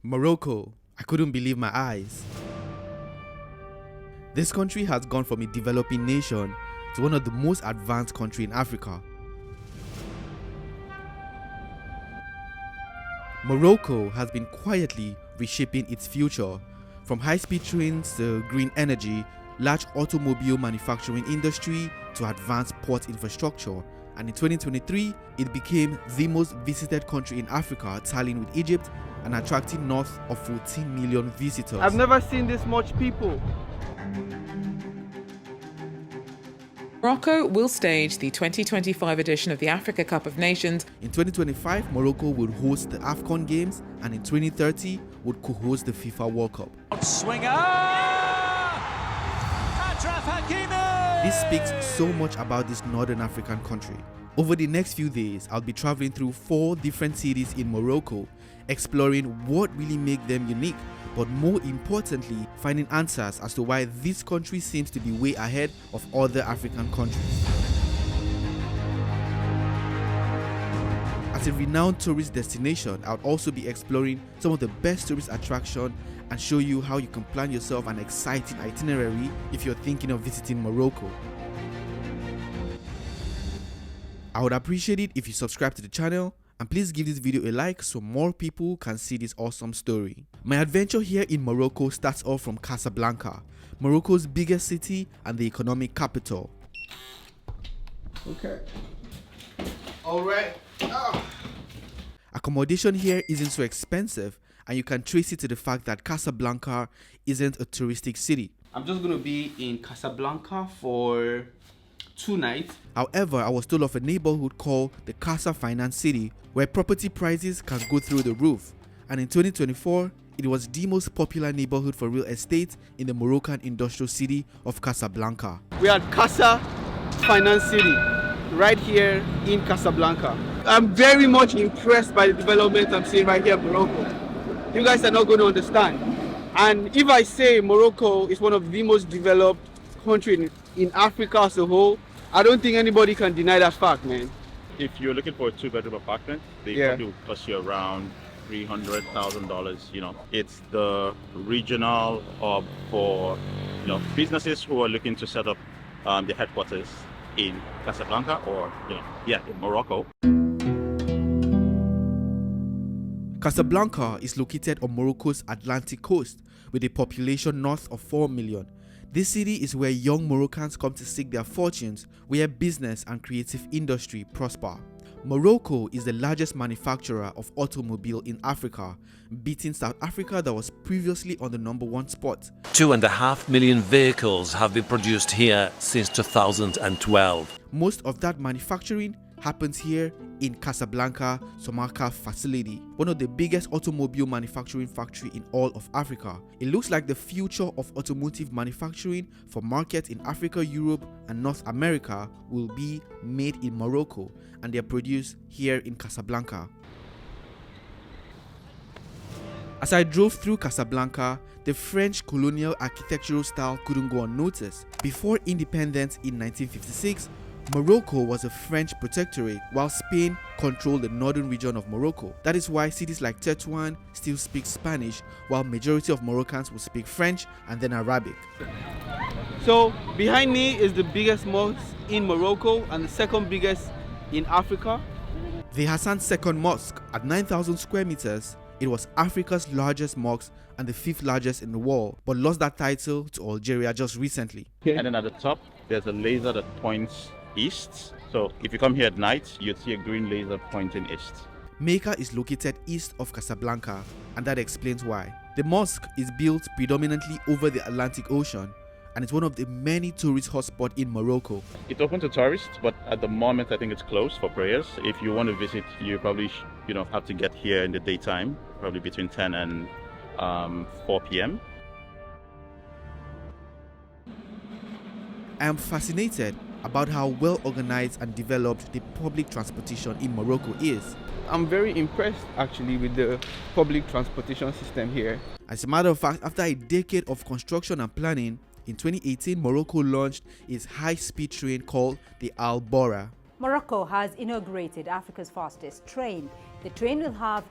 Morocco. I couldn't believe my eyes. This country has gone from a developing nation to one of the most advanced countries in Africa. Morocco has been quietly reshaping its future, from high-speed trains to green energy, large automobile manufacturing industry to advanced port infrastructure, and in 2023 it became the most visited country in Africa, tallying with Egypt and attracting north of 14 million visitors. I've never seen this much people. Morocco will stage the 2025 edition of the Africa Cup of Nations. In 2025, Morocco will host the AFCON Games, and in 2030 would co-host the FIFA World Cup. This speaks so much about this northern African country. Over the next few days, I'll be traveling through 4 different cities in Morocco, exploring what really makes them unique, but more importantly, finding answers as to why this country seems to be way ahead of other African countries. As a renowned tourist destination, I'll also be exploring some of the best tourist attractions and show you how you can plan yourself an exciting itinerary if you're thinking of visiting Morocco. I would appreciate it if you subscribe to the channel, and please give this video a like so more people can see this awesome story. My adventure here in Morocco starts off from Casablanca, Morocco's biggest city and the economic capital. Okay. Alright. Accommodation here isn't so expensive, and you can trace it to the fact that Casablanca isn't a touristic city. I'm just going to be in Casablanca for 2 nights. However, I was told of a neighborhood called the Casa Finance City, where property prices can go through the roof. And in 2024, it was the most popular neighborhood for real estate in the Moroccan industrial city of Casablanca. We are at Casa Finance City, right here in Casablanca. I'm very much impressed by the development I'm seeing right here in Morocco. You guys are not going to understand. And if I say Morocco is one of the most developed countries in Africa as a whole, I don't think anybody can deny that fact, man. If you're looking for a 2-bedroom apartment, they probably will cost you around $300,000. You know, it's the regional hub for businesses who are looking to set up their headquarters in Casablanca or in Morocco. Casablanca is located on Morocco's Atlantic coast with a population north of 4 million. This city is where young Moroccans come to seek their fortunes, where business and creative industry prosper. Morocco is the largest manufacturer of automobile in Africa, beating South Africa that was previously on the #1 spot. 2.5 million vehicles have been produced here since 2012. Most of that manufacturing happens here in Casablanca Somarca facility, one of the biggest automobile manufacturing factory in all of Africa. It looks like the future of automotive manufacturing for markets in Africa, Europe and North America will be made in Morocco, and they are produced here in Casablanca. As I drove through Casablanca, the French colonial architectural style couldn't go unnoticed. Before independence in 1956, Morocco was a French protectorate while Spain controlled the northern region of Morocco. That is why cities like Tetouan still speak Spanish, while majority of Moroccans will speak French and then Arabic. So behind me is the biggest mosque in Morocco and the second biggest in Africa. The Hassan II Mosque at 9,000 square meters, it was Africa's largest mosque and the 5th largest in the world, but lost that title to Algeria just recently. And then at the top, there's a laser that points east. So if you come here at night, you'd see a green laser pointing east. Mecca is located east of Casablanca, and that explains why. The mosque is built predominantly over the Atlantic Ocean, and it's one of the many tourist hotspots in Morocco. It's open to tourists, but at the moment I think it's closed for prayers. If you want to visit, you probably have to get here in the daytime, probably between 10 and 4 p.m. I am fascinated about how well organized and developed the public transportation in Morocco is. I'm very impressed actually with the public transportation system here. As a matter of fact, after a decade of construction and planning, in 2018 Morocco launched its high-speed train called the Al Bora. Morocco has inaugurated Africa's fastest train. The train will have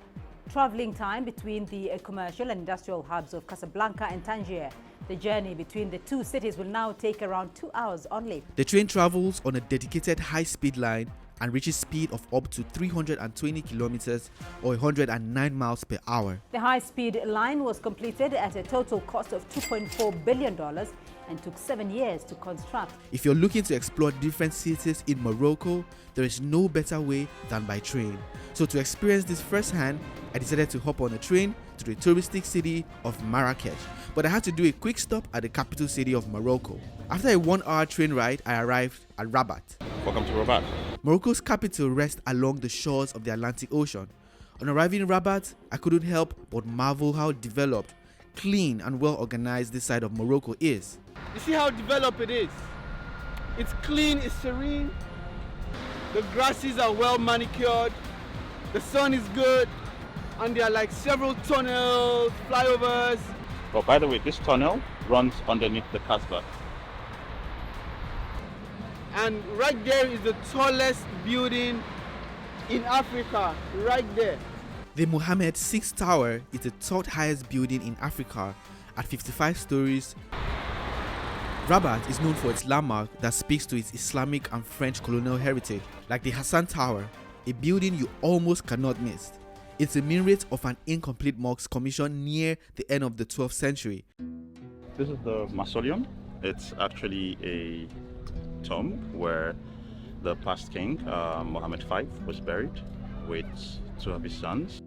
Traveling time between the commercial and industrial hubs of Casablanca and Tangier. The journey between the two cities will now take around 2 hours only. The train travels on a dedicated high-speed line and reaches speed of up to 320 kilometers or 109 miles per hour. The high-speed line was completed at a total cost of $2.4 billion and took 7 years to construct. If you're looking to explore different cities in Morocco, there is no better way than by train. So to experience this firsthand, I decided to hop on a train to the touristic city of Marrakech. But I had to do a quick stop at the capital city of Morocco. After a 1-hour train ride, I arrived at Rabat. Welcome to Rabat. Morocco's capital rests along the shores of the Atlantic Ocean. On arriving in Rabat, I couldn't help but marvel how developed, clean and well organized this side of Morocco is. You see how developed it is? It's clean, it's serene. The grasses are well manicured. The sun is good. And there are like several tunnels, flyovers. Oh, by the way, this tunnel runs underneath the Casbah. And right there is the tallest building in Africa, right there. The Mohammed VI Tower is the third highest building in Africa at 55 stories. Rabat is known for its landmark that speaks to its Islamic and French colonial heritage, like the Hassan Tower, a building you almost cannot miss. It's a minaret of an incomplete mosque commissioned near the end of the 12th century. This is the mausoleum. It's actually a tomb where the past king, Mohammed V, was buried with 2 of his sons.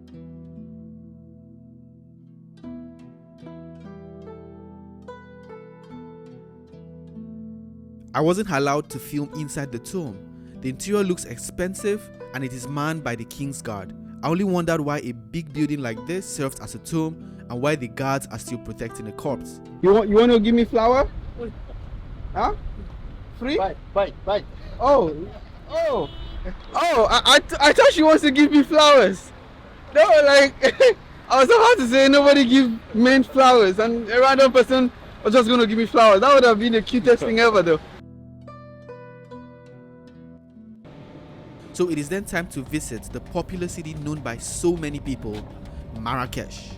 I wasn't allowed to film inside the tomb. The interior looks expensive and it is manned by the king's guard. I only wondered why a big building like this serves as a tomb and why the guards are still protecting the corpse. You want to give me flour? Huh? Free? Bye. Oh, I thought she wants to give me flowers. No, like, I was about to say nobody give men flowers and a random person was just going to give me flowers. That would have been the cutest thing ever though. So it is then time to visit the popular city known by so many people, Marrakech.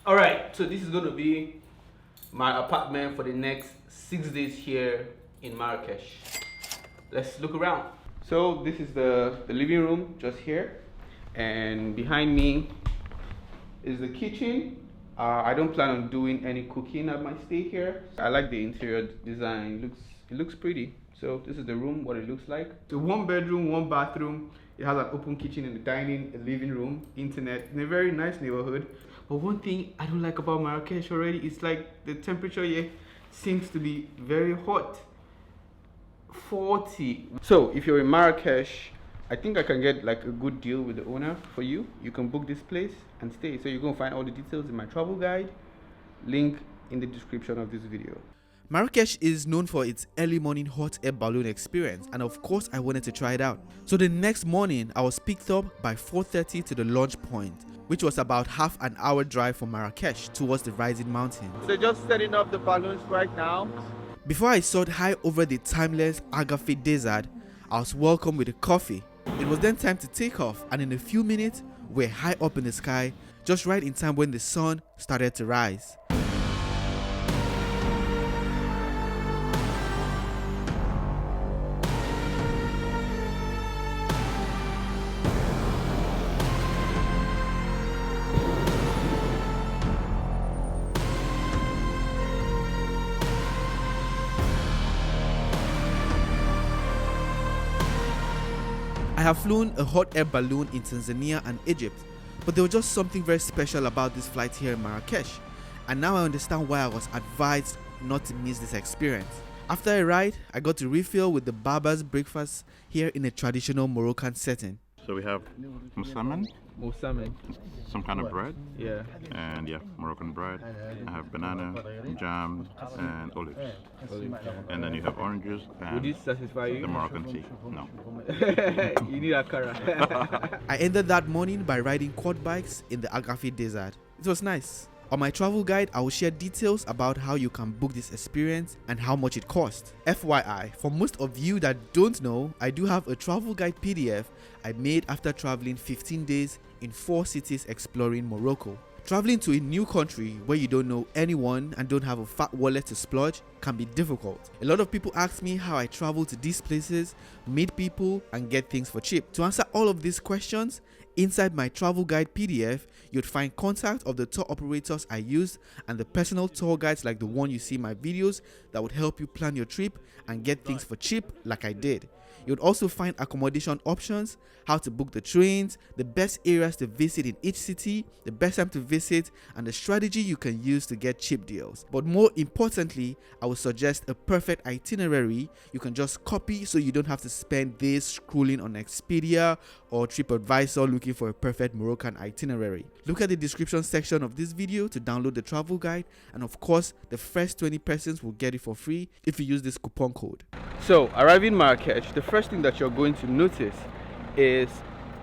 Alright, so this is going to be my apartment for the next 6 days here in Marrakech. Let's look around. So this is the living room just here, and behind me is the kitchen. I don't plan on doing any cooking at my stay here. I like the interior design. It looks pretty. So this is the room, what it looks like. It's a 1 bedroom, 1 bathroom. It has an open kitchen in the dining, a living room, internet, in a very nice neighborhood. But one thing I don't like about Marrakech already is like the temperature here seems to be very hot. 40. So if you're in Marrakech, I think I can get like a good deal with the owner for you. You can book this place and stay. So you're going to find all the details in my travel guide. Link in the description of this video. Marrakech is known for its early morning hot air balloon experience, and of course I wanted to try it out. So the next morning I was picked up by 4:30 to the launch point, which was about half an hour drive from Marrakech towards the rising mountain. So just setting up the balloons right now. Before I soared high over the timeless Agafé desert, I was welcomed with a coffee. It was then time to take off, and in a few minutes we're high up in the sky, just right in time when the sun started to rise. I have flown a hot air balloon in Tanzania and Egypt, but there was just something very special about this flight here in Marrakech, and now I understand why I was advised not to miss this experience. After a ride, I got to refill with the Berber's breakfast here in a traditional Moroccan setting. So we have musaman, some kind of bread, Yeah. and yeah, Moroccan bread. I have banana, jam, and olives. And then you have orange juice and Would this satisfy you? the Moroccan tea. No. You need a cara. I ended that morning by riding quad bikes in the Agafé desert. It was nice. On my travel guide, I will share details about how you can book this experience and how much it costs. FYI, for most of you that don't know, I do have a travel guide PDF I made after traveling 15 days in 4 cities exploring Morocco. Traveling to a new country where you don't know anyone and don't have a fat wallet to splurge can be difficult. A lot of people ask me how I travel to these places, meet people, and get things for cheap. To answer all of these questions, inside my travel guide PDF, you'd find contact of the tour operators I use and the personal tour guides like the one you see in my videos that would help you plan your trip and get things for cheap like I did. You'd also find accommodation options, how to book the trains, the best areas to visit in each city, the best time to visit, and the strategy you can use to get cheap deals. But more importantly, I would suggest a perfect itinerary you can just copy so you don't have to spend days scrolling on Expedia or TripAdvisor looking for a perfect Moroccan itinerary. Look at the description section of this video to download the travel guide, and of course, the first 20 persons will get it for free if you use this coupon code. So, arriving in Marrakech, the first thing that you're going to notice is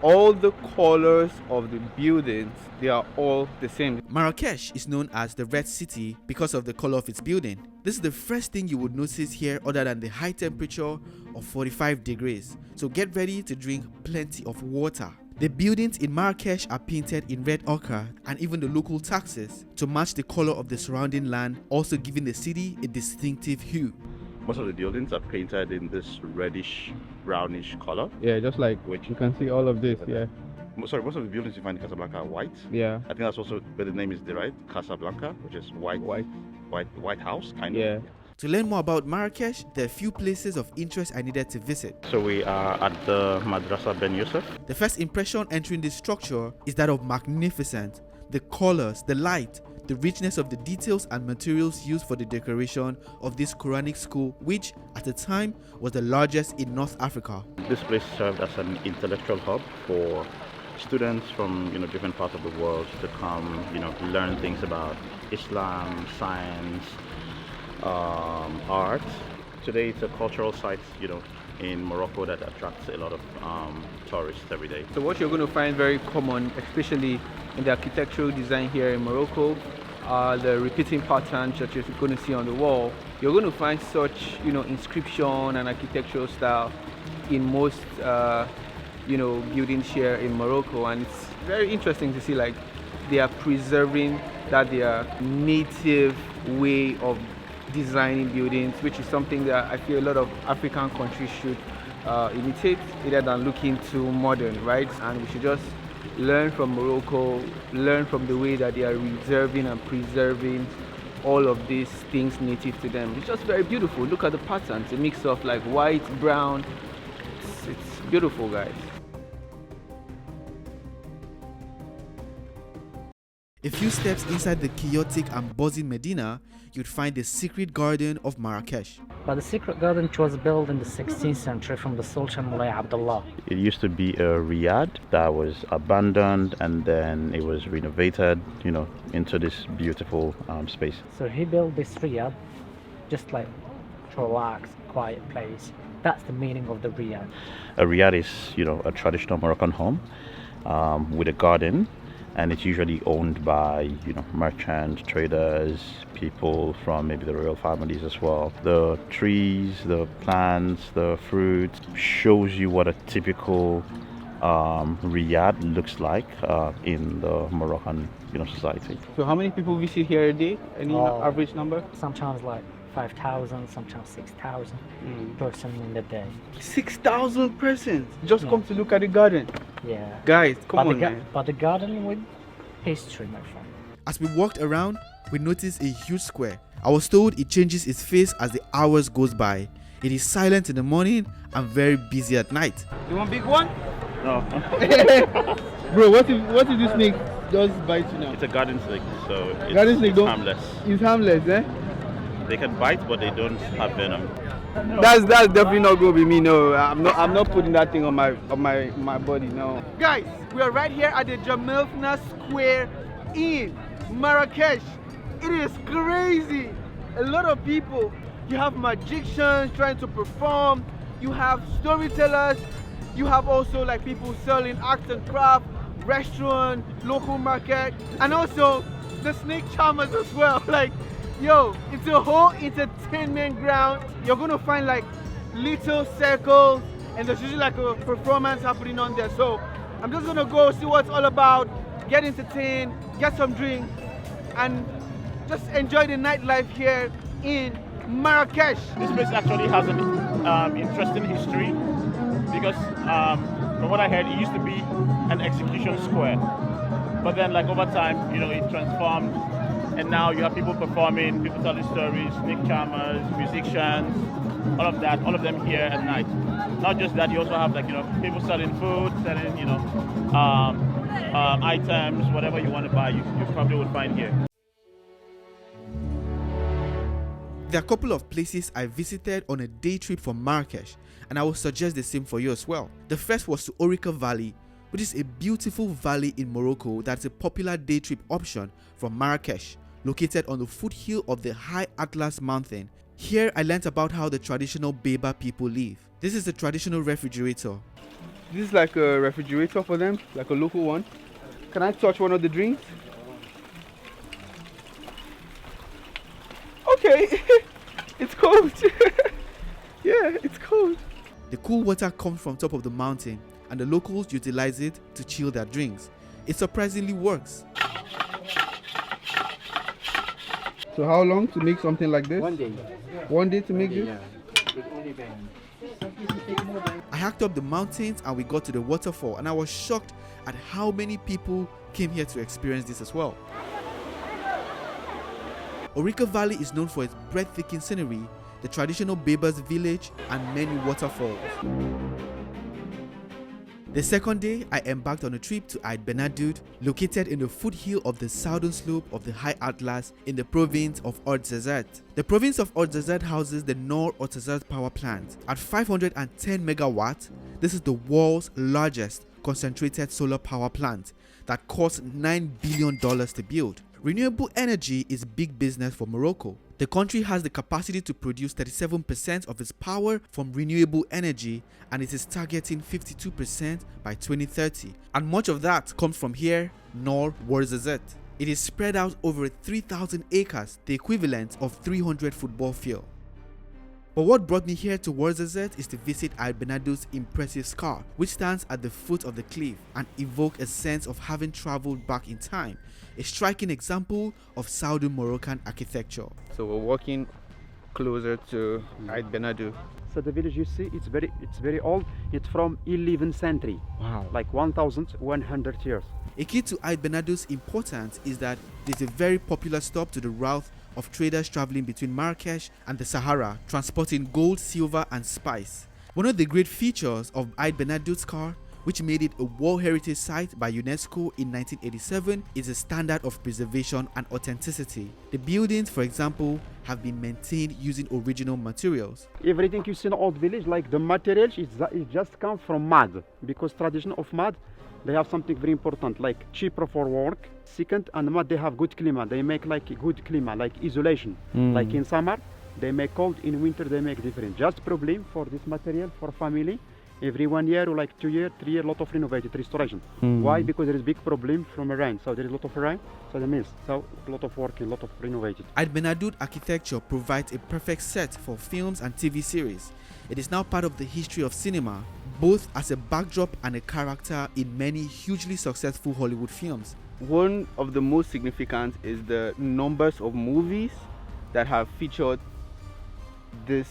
all the colors of the buildings, they are all the same. Marrakech is known as the Red City because of the color of its building. This is the first thing you would notice here other than the high temperature of 45 degrees. So get ready to drink plenty of water. The buildings in Marrakech are painted in red ochre and even the local taxes to match the color of the surrounding land, also giving the city a distinctive hue. Most of the buildings are painted in this reddish, brownish color. Yeah, just like which you can see all of this, yeah. Sorry, most of the buildings you find in Casablanca are white. Yeah. I think that's also where the name is derived, Casablanca, which is white house, kind of. Yeah. To learn more about Marrakech, there are a few places of interest I needed to visit. So we are at the Madrasa Ben Youssef. The first impression entering this structure is that of magnificent. The colors, the light, the richness of the details and materials used for the decoration of this Quranic school, which at the time was the largest in North Africa. This place served as an intellectual hub for students from different parts of the world to come learn things about Islam, science, art. Today it's a cultural site in Morocco that attracts a lot of tourists every day. So what you're going to find very common, especially in the architectural design here in Morocco, are the repeating patterns that you're going to see on the wall. You're going to find such inscription and architectural style in most buildings here in Morocco, and it's very interesting to see like they are preserving their native way of designing buildings, which is something that I feel a lot of African countries should imitate rather than looking too modern, right? And we should just learn from Morocco, learn from the way that they are reserving and preserving all of these things native to them. It's just very beautiful. Look at the patterns, a mix of like white, brown. It's beautiful, guys. A few steps inside the chaotic and buzzing Medina, you'd find the secret garden of Marrakech. But the secret garden was built in the 16th century from the Sultan Moulay Abdullah. It used to be a riad that was abandoned, and then it was renovated, into this beautiful space. So he built this riad just like to relax, quiet place. That's the meaning of the riad. A riad is, a traditional Moroccan home with a garden. And it's usually owned by, merchants, traders, people from maybe the royal families as well. The trees, the plants, the fruits shows you what a typical riad looks like in the Moroccan, society. So how many people visit here a day? Any average number? Sometimes like 5,000, sometimes 6,000 person in the day. 6,000 persons just come to look at the garden. Yeah. Guys, come on, man. But the garden with history, my friend. As we walked around, we noticed a huge square. I was told it changes its face as the hours goes by. It is silent in the morning and very busy at night. You want big one? No. Bro, what if this snake just bites you now? It's a garden snake, so it's harmless. It's harmless, eh? They can bite, but they don't have venom. That's definitely not gonna be me. No, I'm not putting that thing on my body. No. Guys, we are right here at the el-Fnaa Square in Marrakech. It is crazy. A lot of people. You have magicians trying to perform. You have storytellers. You have also like people selling arts and craft, restaurant, local market, and also the snake charmers as well. Like, yo, it's a whole entertainment ground. You're gonna find like little circles, and there's usually like a performance happening on there. So I'm just gonna go see what it's all about, get entertained, get some drinks, and just enjoy the nightlife here in Marrakech. This place actually has an interesting history because from what I heard, it used to be an execution square. But then like over time, you know, it transformed, and now you have people performing, people telling stories, snake charmers, musicians, all of that, all of them here at night. Not just that, you also have like, you know, people selling food, selling, you know, items, whatever you want to buy, you probably would find here. There are a couple of places I visited on a day trip from Marrakech, and I will suggest the same for you as well. The first was to Ourika Valley, which is a beautiful valley in Morocco that's a popular day trip option from Marrakech, located on the foothill of the High Atlas mountain. Here I learnt about how the traditional Berber people live. This is the traditional refrigerator. This is like a refrigerator for them, like a local one. Can I touch one of the drinks? Okay, it's cold. Yeah, it's cold. The cool water comes from top of the mountain, and the locals utilize it to chill their drinks. It surprisingly works. So how long to make something like this? 1 day. 1 day to make this? Yeah. It only been. I hiked up the mountains and we got to the waterfall, and I was shocked at how many people came here to experience this as well. Ourika Valley is known for its breathtaking scenery, the traditional Berbers village, and many waterfalls. The second day, I embarked on a trip to Ait Benhaddou, located in the foothill of the southern slope of the High Atlas in the province of Ouarzazate. The province of Ouarzazate houses the Noor Ouarzazate power plant. At 510 megawatts, this is the world's largest concentrated solar power plant that cost $9 billion to build. Renewable energy is big business for Morocco. The country has the capacity to produce 37% of its power from renewable energy, and it is targeting 52% by 2030. And much of that comes from here, Noor Ouarzazate. It is spread out over 3,000 acres, the equivalent of 300 football fields. But what brought me here to Ouarzazate is to visit Ait Benhaddou's impressive scar, which stands at the foot of the cliff and evoke a sense of having traveled back in time, a striking example of Southern Moroccan architecture. So we're walking closer to Ait Benhaddou. So the village you see, it's very old. It's from 11th century. Wow. Like 1,100 years. A key to Ait Benhaddou's importance is that it is a very popular stop to the route of traders traveling between Marrakech and the Sahara, transporting gold, silver and spice. One of the great features of Ait Benhaddou's scar, which made it a World Heritage Site by UNESCO in 1987, is a standard of preservation and authenticity. The buildings, for example, have been maintained using original materials. Everything you see in old village, like the materials, it just comes from mud, because tradition of mud, they have something very important, like cheaper for work. Second, and mud, they have good climate. They make like good climate, like isolation. Like in summer, they make cold. In winter, they make different. Just problem for this material for family. Every 1 year or like 2 years, 3 years, lot of renovated restoration. Why? Because there is big problem from rain. So there is a lot of rain, so they miss. So a lot of work, a lot of renovated. Ait Benhaddou architecture provides a perfect set for films and TV series. It is now part of the history of cinema, both as a backdrop and a character in many hugely successful Hollywood films. One of the most significant is the numbers of movies that have featured this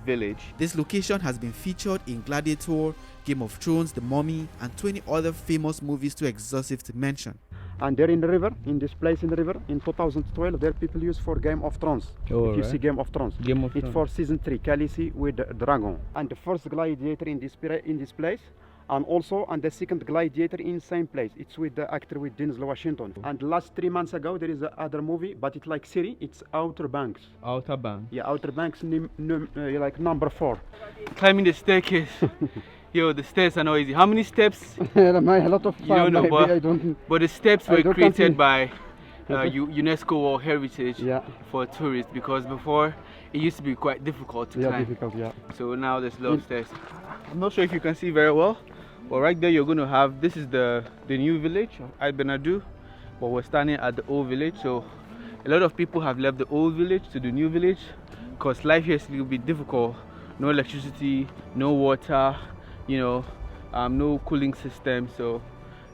village. This location has been featured in Gladiator, Game of Thrones, The Mummy, and 20 other famous movies too exhaustive to mention. And there in the river, in this place in the river, in 2012, there people use for Game of Thrones. If you see Game of Thrones, it's for season 3, Khaleesi with the dragon. And the first gladiator in this place, and also and the second gladiator in same place. It's with the actor with Denzel Washington. And last 3 months ago, there is another movie, but it's like series. It's Outer Banks. Outer Banks. Yeah, Outer Banks, like number 4. Climbing the staircase. Yo, the stairs are not easy. How many steps? A lot of fun. You don't know, but, I don't, but the steps were created continue. by UNESCO World Heritage Yeah. for tourists, because before it used to be quite difficult to climb. difficult, yeah. So now there's a lot of stairs. I'm not sure if you can see very well, But right there you're going to have, this is the new village of Ait Benhaddou, but we're standing at the old village. So a lot of people have left the old village to the new village because life here is a little bit difficult. No electricity, no water, you know, no cooling system. So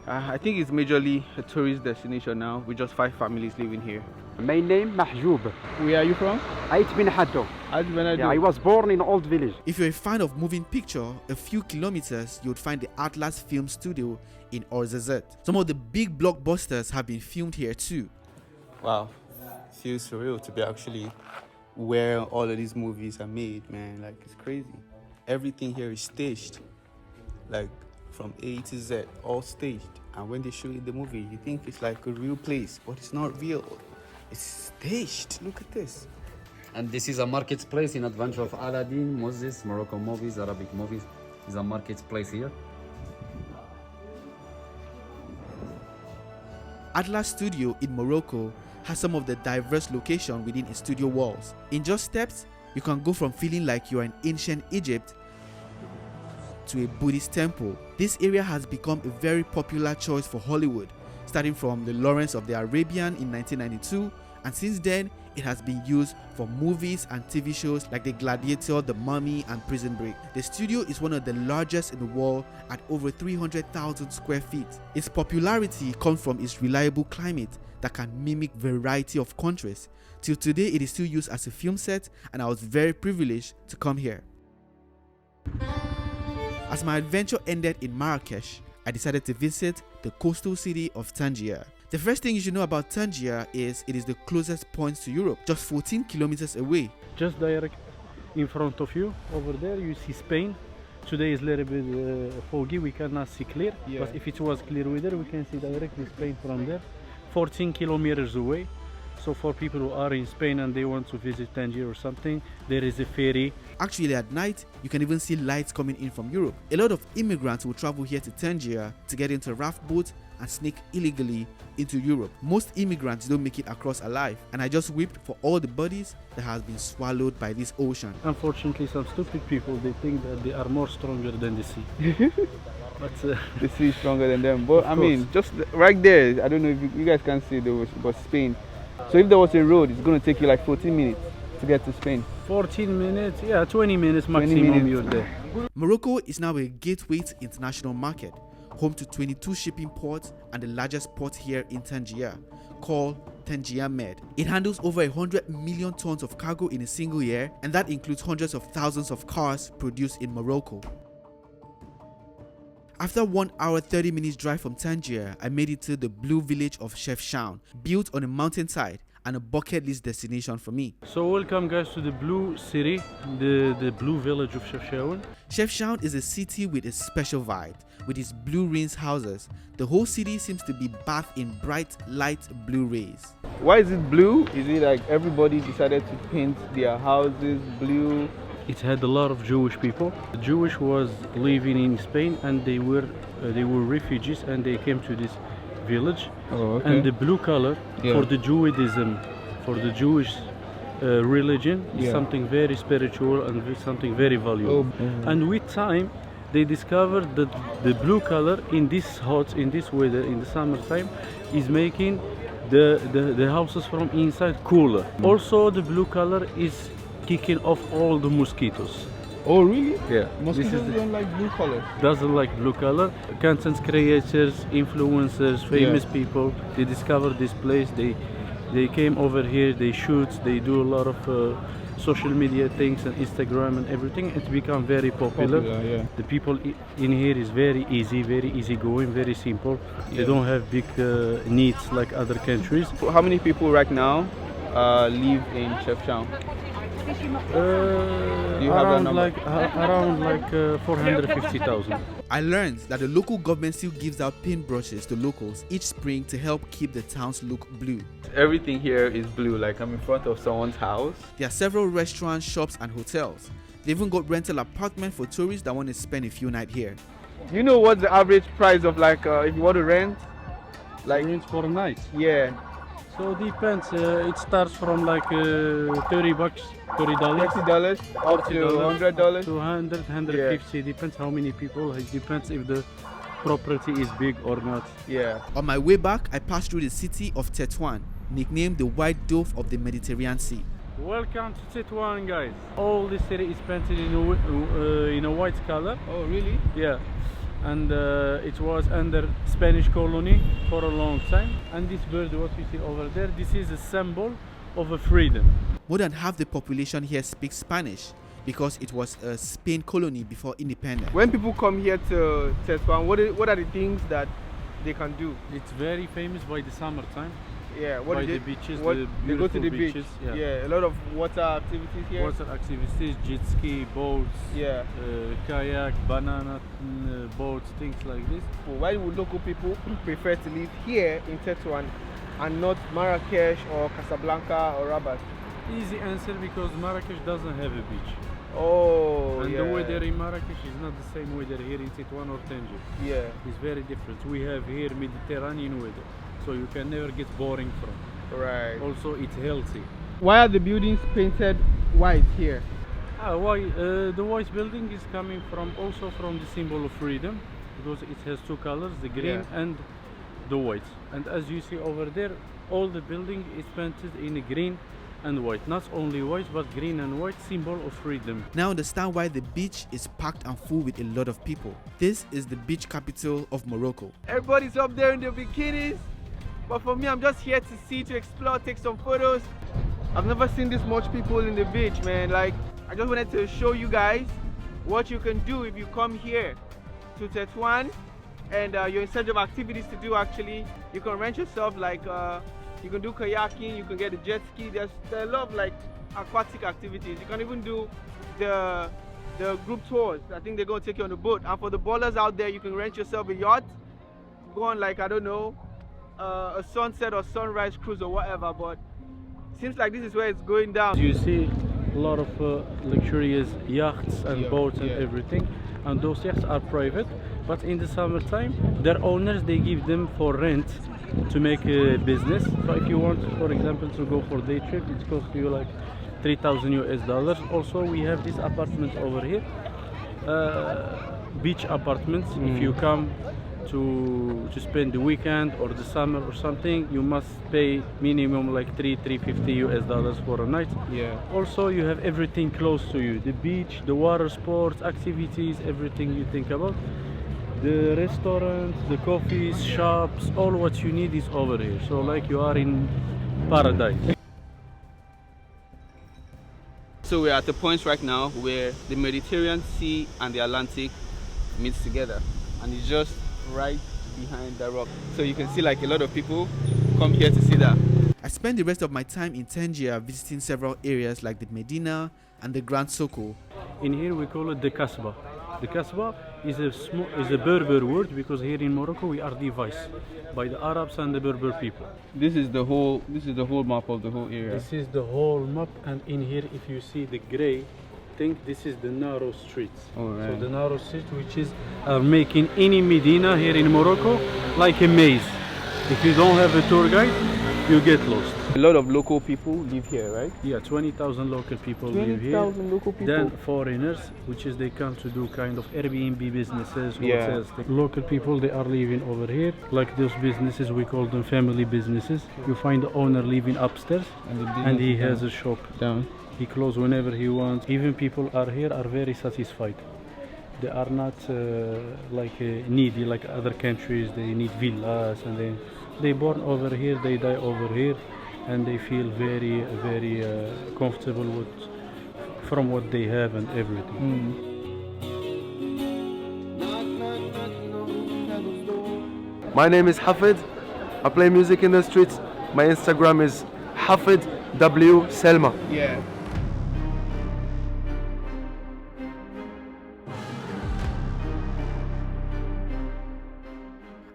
I think it's majorly a tourist destination now with just 5 families living here. My name Mahjoub. Where are you from? Ait Benhaddou. Ait Benhaddou. Yeah, I was born in old village. If you're a fan of moving picture, a few kilometers you would find the Atlas Film Studio in Ourzazate. Some of the big blockbusters have been filmed here too. Wow, feels surreal to be actually where all of these movies are made, man. Like, it's crazy. Everything here is staged, like from A to Z, all staged. And when they show you the movie, you think it's like a real place, but it's not real. It's staged. Look at this. And this is a marketplace in Adventure of Aladdin, Moses, Morocco movies, Arabic movies. Is a marketplace here. Atlas Studio in Morocco has some of the diverse locations within its studio walls. In just steps, you can go from feeling like you're in ancient Egypt to a Buddhist temple. This area has become a very popular choice for Hollywood, starting from the Lawrence of the Arabian in 1992, and since then it has been used for movies and TV shows like The Gladiator, The Mummy and Prison Break. The studio is one of the largest in the world at over 300,000 square feet. Its popularity comes from its reliable climate that can mimic variety of countries. Till today it is still used as a film set, and I was very privileged to come here. As my adventure ended in Marrakech, I decided to visit the coastal city of Tangier. The first thing you should know about Tangier is it is the closest point to Europe, just 14 kilometers away. Just direct in front of you, over there you see Spain. Today is a little bit foggy, we cannot see clear, but if it was clear weather we can see directly Spain from there. 14 kilometers away. So for people who are in Spain and they want to visit Tangier or something, there is a ferry. Actually, at night, you can even see lights coming in from Europe. A lot of immigrants will travel here to Tangier to get into raft boats and sneak illegally into Europe. Most immigrants don't make it across alive, and I just wept for all the bodies that has been swallowed by this ocean. Unfortunately, some stupid people, they think that they are more stronger than the sea. But the sea is stronger than them. But I mean, just right there, I don't know if you guys can see, there was Spain. So if there was a road, it's going to take you like 14 minutes to get to Spain. 14 minutes, yeah, 20 minutes maximum you're there. Morocco is now a gateway to international market, home to 22 shipping ports and the largest port here in Tangier, called Tangier Med. It handles over 100 million tons of cargo in a single year, and that includes hundreds of thousands of cars produced in Morocco. After 1 hour 30 minutes drive from Tangier, I made it to the blue village of Chefchaouen, built on a mountainside and a bucket list destination for me. So welcome guys to the blue city, the blue village of Chefchaouen. Chefchaouen is a city with a special vibe. With its blue ruins houses, the whole city seems to be bathed in bright light blue rays. Why is it blue? Is it like everybody decided to paint their houses blue? It had a lot of Jewish people. The Jewish was living in Spain and they were refugees and they came to this village. Oh, okay. And the blue color for the Judaism, for the Jewish religion is something very spiritual and something very valuable. And with time they discovered that the blue color in this hot, in this weather, in the summertime, is making the houses from inside cooler. Also the blue color is kicking off all the mosquitoes. Oh really? Yeah. Mosquitoes don't like blue color. Doesn't like blue color. Content creators, influencers, famous people, they discovered this place. They came over here. They shoot. They do a lot of social media things and Instagram and everything. It's become very popular. The people in here is very easy going, very simple. They don't have big needs like other countries. How many people right now live in Chefchaouen? Around 450,000. I learned that the local government still gives out paintbrushes to locals each spring to help keep the town's look blue. Everything here is blue, like I'm in front of someone's house. There are several restaurants, shops and hotels. They even got rental apartments for tourists that want to spend a few nights here. You know what's the average price of like if you want to rent? Like rent for a night? Yeah. So depends. It starts from like $30, $30 up to $100. to 100, 150. Depends how many people. It depends if the property is big or not. Yeah. On my way back, I passed through the city of Tetouan, nicknamed the White Dove of the Mediterranean Sea. Welcome to Tetouan, guys. All the city is painted in a white color. Oh, really? Yeah. And it was under Spanish colony for a long time. And this bird, what you see over there, this is a symbol of a freedom. More than half the population here speaks Spanish because it was a Spain colony before independence. When people come here to Tetouan, what are the things that they can do? It's very famous by the summertime. Yeah, by the beaches, they go to the beaches, beach. Yeah, a lot of water activities here. Water activities, jet ski, boats, yeah, kayak, banana boats, things like this. Why would local people prefer to live here in Tetouan and not Marrakech or Casablanca or Rabat? Easy answer, because Marrakech doesn't have a beach. Oh, and yeah. the weather in Marrakech is not the same weather here in Tetouan or Tangier. Yeah, it's very different. We have here Mediterranean weather, so you can never get boring from. Right. Also, it's healthy. Why are the buildings painted white here? Why? The white building is coming also from the symbol of freedom, because it has two colors, the green and the white. And as you see over there, all the building is painted in green and white. Not only white, but green and white, symbol of freedom. Now understand why the beach is packed and full with a lot of people. This is the beach capital of Morocco. Everybody's up there in their bikinis, but for me, I'm just here to see, to explore, take some photos. I've never seen this much people in the beach, man. Like, I just wanted to show you guys what you can do if you come here to Tetouan and you're in search of activities to do. Actually, you can rent yourself like you can do kayaking, you can get a jet ski. There's a lot of like aquatic activities. You can even do the group tours. I think they're going to take you on a boat. And for the ballers out there, you can rent yourself a yacht, go on like, I don't know, a sunset or sunrise cruise or whatever. But it seems like this is where it's going down. You see a lot of luxurious yachts and boats and everything, and those yachts are private, but in the summertime their owners, they give them for rent to make a business. So if you want, for example, to go for day trip, it costs you like $3,000 US. Also, we have these apartments over here, beach apartments. If you come to spend the weekend or the summer or something, you must pay minimum like $350 US for a night. Yeah. Also, you have everything close to you: the beach, the water sports, activities, everything you think about. The restaurants, the coffees, shops, all what you need is over here. So like you are in paradise. So we're at the point right now where the Mediterranean Sea and the Atlantic meets together, and it's just right behind the rock. So you can see like a lot of people come here to see that. I spent the rest of my time in Tangier visiting several areas like the Medina and the Grand Soko. In here we call it the Kasbah. The Kasbah is a Berber word, because here in Morocco we are divided by the Arabs and the Berber people. This is the whole map of the whole area. This is the whole map, and in here if you see the gray thing, this is the narrow streets. Right. So the narrow street, which is making any Medina here in Morocco like a maze. If you don't have a tour guide, you get lost. A lot of local people live here, right? Yeah, 20,000 local people live here. 20,000 local people. Then foreigners, which is they come to do kind of Airbnb businesses, hotels. Local people, they are living over here. Like those businesses, we call them family businesses. You find the owner living upstairs, and he has a shop down. He closes whenever he wants. Even people are here are very satisfied. They are not like needy like other countries. They need villas, and they born over here, they die over here, and they feel very, very comfortable from what they have and everything. My name is Hafid. I play music in the streets. My Instagram is Hafid W Selma. Yeah.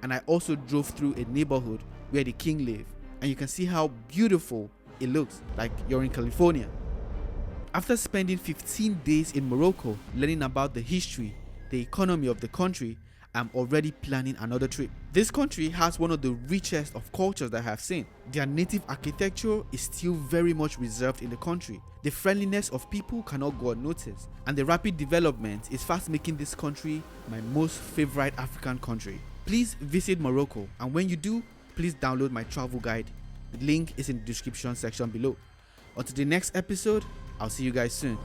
And I also drove through a neighborhood where the king lived, and you can see how beautiful it looks, like you're in California. After spending 15 days in Morocco learning about the history, the economy of the country, I'm already planning another trip. This country has one of the richest of cultures that I have seen. Their native architecture is still very much reserved in the country. The friendliness of people cannot go unnoticed, and the rapid development is fast making this country my most favorite African country. Please visit Morocco, and when you do, please download my travel guide. The link is in the description section below. Until the next episode, I'll see you guys soon.